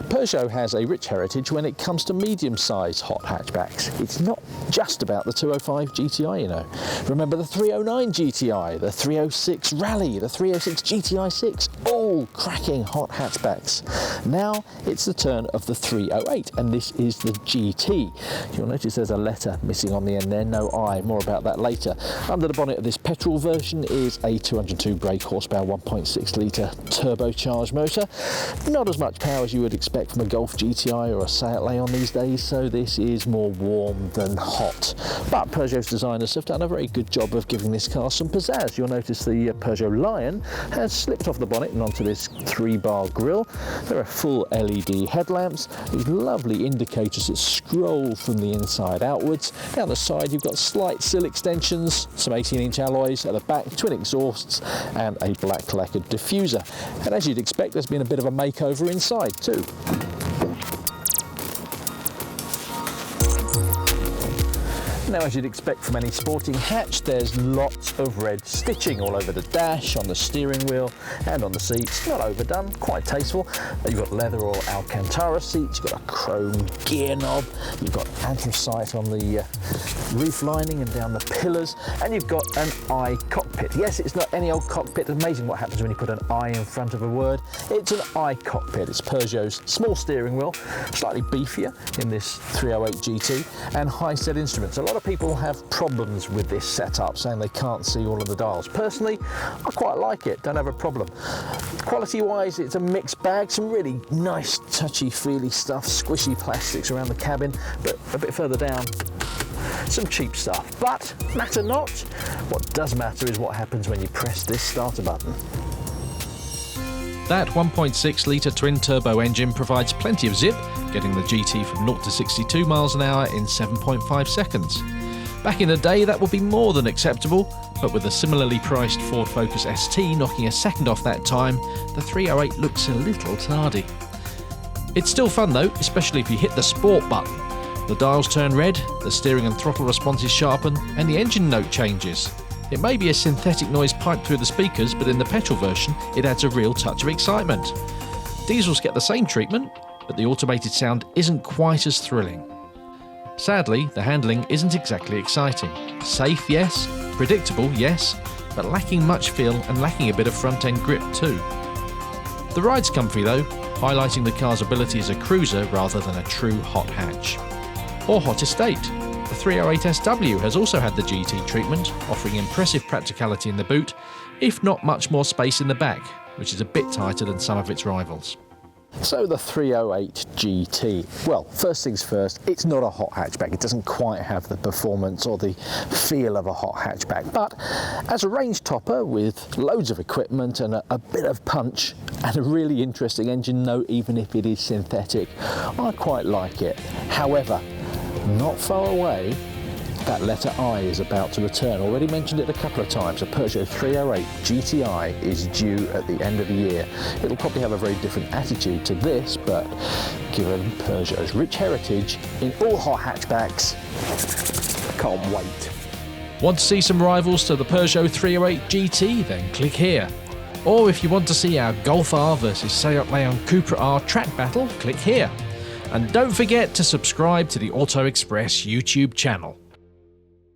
Peugeot has a rich heritage when it comes to medium-sized hot hatchbacks. It's not just about the 205 GTI, you know. Remember the 309 GTI, the 306 Rally, the 306 GTI 6, all cracking hot hatchbacks. Now it's the turn of the 308, and this is the GT. You'll notice there's a letter missing on the end there, no I, more about that later. Under the bonnet of this petrol version is a 202 brake horsepower 1.6 litre turbocharged motor. Not as much power as you would expect from a Golf GTI or a Seat Leon these days, so this is more warm than hot. But Peugeot's designers have done a very good job of giving this car some pizzazz. You'll notice the Peugeot Lion has slipped off the bonnet and onto this 3-bar grille. There are full LED headlamps, these lovely indicators that scroll from the inside outwards. Down the side you've got slight sill extensions, some 18-inch alloys at the back, twin exhausts and a black lacquered diffuser. And as you'd expect, there's been a bit of a makeover inside too. Now, as you'd expect from any sporting hatch, there's lots of red stitching all over the dash, on the steering wheel and on the seats. Not overdone, quite tasteful. You've got leather or Alcantara seats, you've got a chrome gear knob, you've got anthracite on the roof lining and down the pillars, and you've got an I cockpit. Yes, it's not any old cockpit. It's amazing what happens when you put an I in front of a word. It's an I cockpit. It's Peugeot's small steering wheel, slightly beefier in this 308 GT, and high-set instruments. A lot of people have problems with this setup, saying they can't see all of the dials. Personally, I quite like it, don't have a problem. Quality-wise, it's a mixed bag, some really nice touchy-feely stuff, squishy plastics around the cabin, but a bit further down, some cheap stuff. But matter not, what does matter is what happens when you press this starter button. That 1.6 litre twin-turbo engine provides plenty of zip, getting the GT from 0 to 62 miles an hour in 7.5 seconds. Back in the day, that would be more than acceptable, but with a similarly priced Ford Focus ST knocking a second off that time, the 308 looks a little tardy. It's still fun though, especially if you hit the Sport button. The dials turn red, the steering and throttle responses sharpen, and the engine note changes. It may be a synthetic noise piped through the speakers, but in the petrol version, it adds a real touch of excitement. Diesels get the same treatment, but the automated sound isn't quite as thrilling. Sadly, the handling isn't exactly exciting. Safe, yes. Predictable, yes. But lacking much feel and lacking a bit of front-end grip too. The ride's comfy though, highlighting the car's ability as a cruiser rather than a true hot hatch. Or hot estate. The 308SW has also had the GT treatment, offering impressive practicality in the boot, if not much more space in the back, which is a bit tighter than some of its rivals. So the 308 GT. Well, first things first, it's not a hot hatchback. It doesn't quite have the performance or the feel of a hot hatchback. But as a range topper with loads of equipment and a bit of punch and a really interesting engine note, even if it is synthetic, I quite like it. However, not far away, that letter I is about to return. Already mentioned it a couple of times. A Peugeot 308 GTI is due at the end of the year. It'll probably have a very different attitude to this, but given Peugeot's rich heritage in all hot hatchbacks, can't wait. Want to see some rivals to the Peugeot 308 GT? Then click here. Or if you want to see our Golf R versus Seat Leon Cupra R track battle, click here. And don't forget to subscribe to the Auto Express YouTube channel.